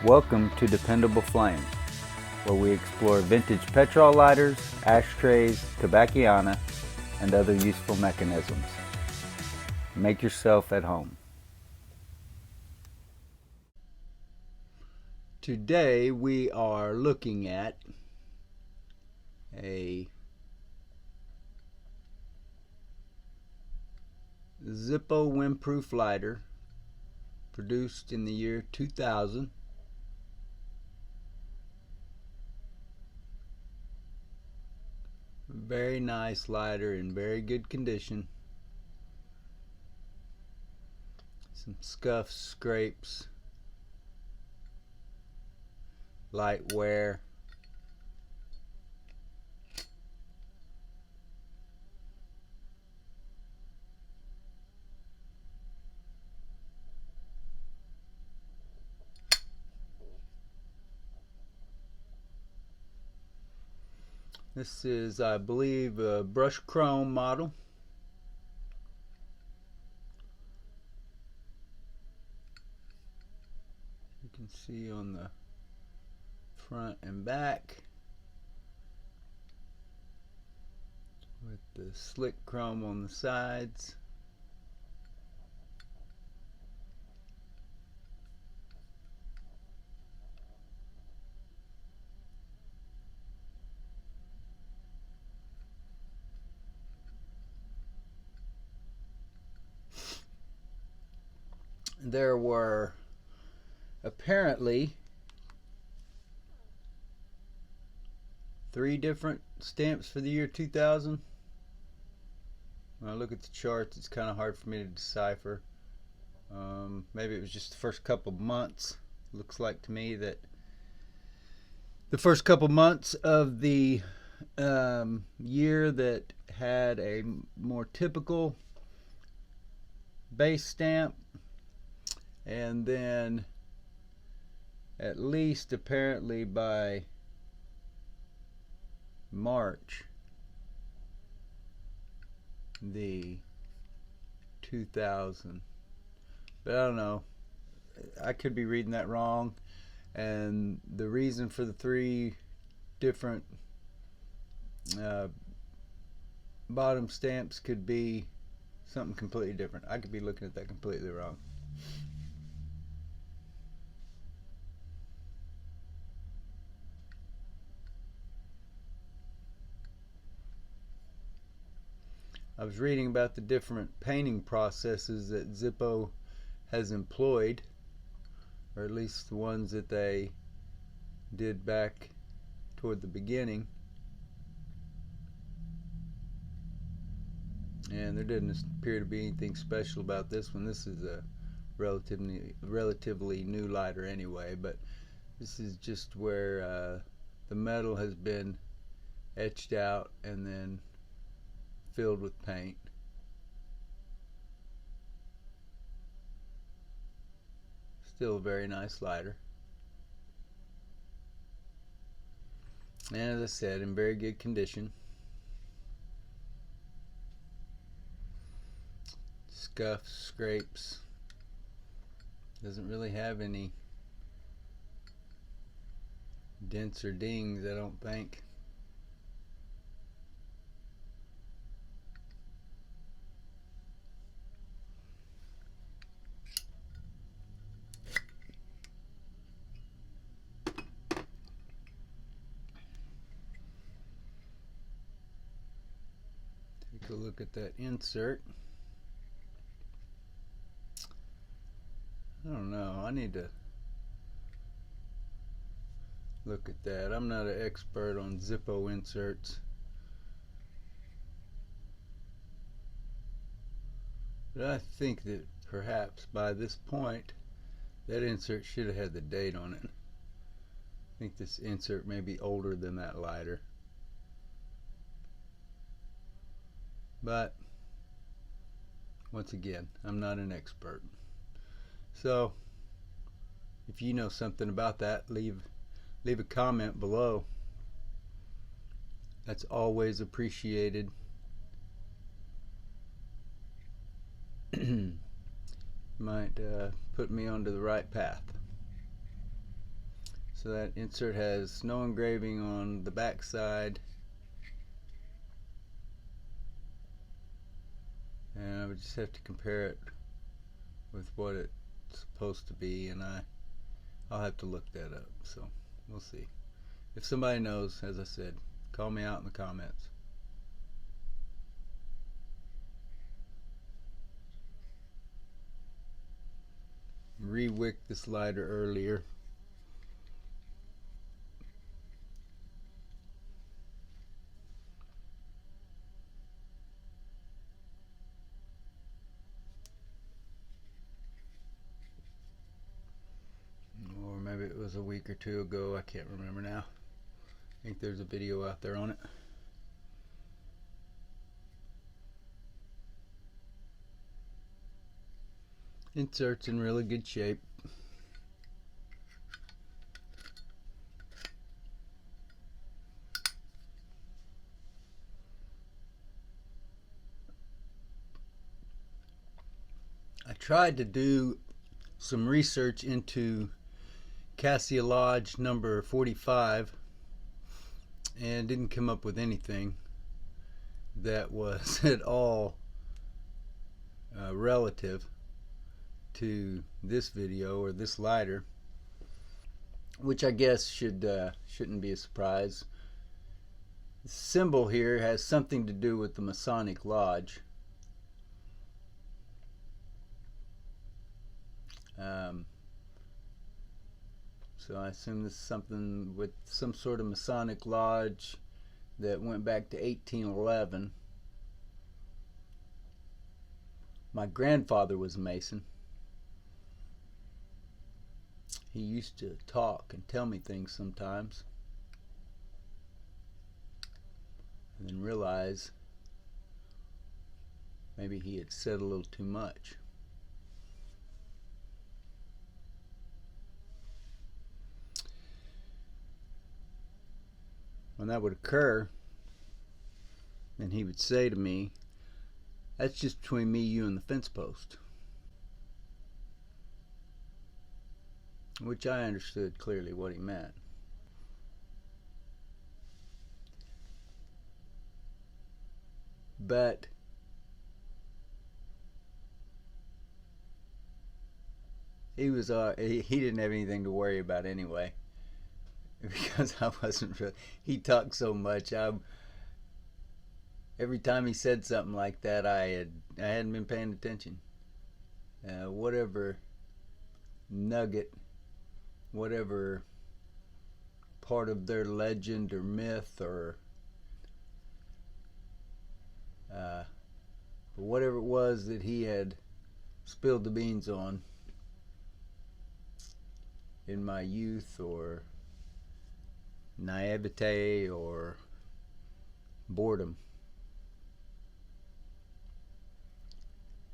Welcome to Dependable Flame, where we explore vintage petrol lighters, ashtrays, tobacciana, and other useful mechanisms. Make yourself at home. Today we are looking at a Zippo Windproof lighter produced in the year 2000. Very nice lighter in very good condition. Some scuffs, scrapes, light wear. This is, I believe, a brushed chrome model. You can see on the front and back with the slick chrome on the sides. There were apparently 3 different stamps for the year 2000. When I look at the charts, it's kind of hard for me to decipher. Maybe it was just the first couple months. Looks like to me that the first couple months of the year that had a more typical base stamp, and then at least apparently by March the 2000, but I don't know, I could be reading that wrong, and the reason for the 3 different bottom stamps could be something completely different. I could be looking at that completely wrong. I was reading about the different painting processes that Zippo has employed, or at least the ones that they did back toward the beginning, and there didn't appear to be anything special about this one. This is a relatively new lighter anyway, but this is just where the metal has been etched out and then filled with paint. Still a very nice lighter, and as I said, in very good condition. Scuffs, scrapes, doesn't really have any dents or dings, I don't think. Take a look at that insert. I don't know, I need to look at that. I'm not an expert on Zippo inserts, but I think that perhaps by this point that insert should have had the date on it. I think this insert may be older than that lighter, but once again, I'm not an expert. So if you know something about that, leave a comment below. That's always appreciated. Might put me onto the right path. So that insert has no engraving on the back side, and I would just have to compare it with what it's supposed to be, and I'll have to look that up. So we'll see. If somebody knows, as I said, call me out in the comments. Re-wicked this lighter earlier. Or maybe it was a week or two ago, I can't remember now. I think there's a video out there on it. Insert's in really good shape. I tried to do some research into CASSIA Lodge number 45 and didn't come up with anything that was at all relative to this video or this lighter, which I guess shouldn't be a surprise. The symbol here has something to do with the Masonic Lodge. So I assume this is something with some sort of Masonic Lodge that went back to 1811. My grandfather was a Mason. He used to talk and tell me things sometimes, and then realize maybe he had said a little too much. When that would occur, then he would say to me, "That's just between me, you, and the fence post," which I understood clearly what he meant. But he didn't have anything to worry about anyway, because I wasn't really, he talked so much. Every time he said something like that, I hadn't been paying attention. Whatever nugget, whatever part of their legend or myth or whatever it was that he had spilled the beans on in my youth or naivete or boredom,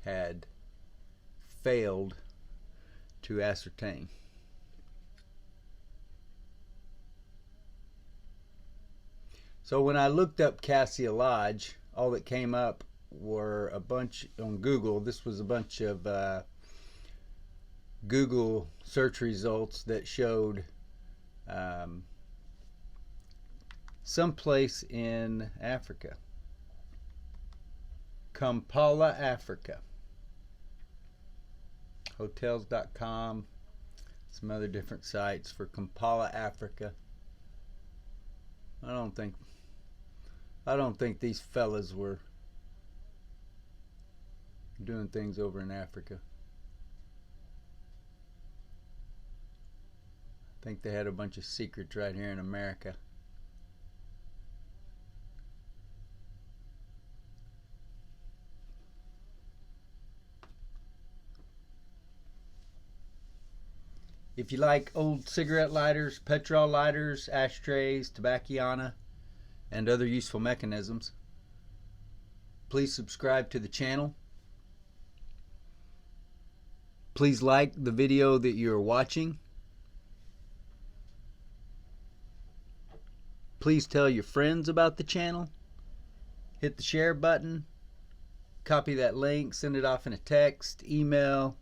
had failed to ascertain. So when I looked up CASSIA Lodge, all that came up were a bunch on Google. This was a bunch of Google search results that showed someplace in Africa, Kampala, Africa. Hotels.com, some other different sites for Kampala, Africa. I don't think these fellas were doing things over in Africa. I think they had a bunch of secrets right here in America. If you like old cigarette lighters, petrol lighters, ashtrays, tobacciana, and other useful mechanisms, please subscribe to the channel. Please like the video that you're watching. Please tell your friends about the channel. Hit the share button. Copy that link, send it off in a text, email,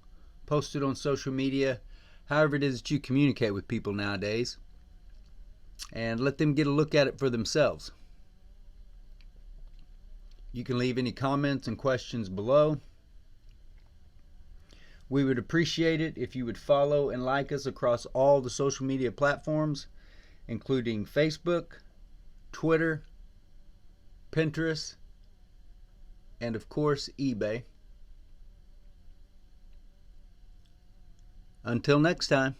post it on social media. However it is that you communicate with people nowadays. and let them get a look at it for themselves. You can leave any comments and questions below. We would appreciate it if you would follow and like us across all the social media platforms, including Facebook, Twitter, Pinterest, and of course eBay. Until next time.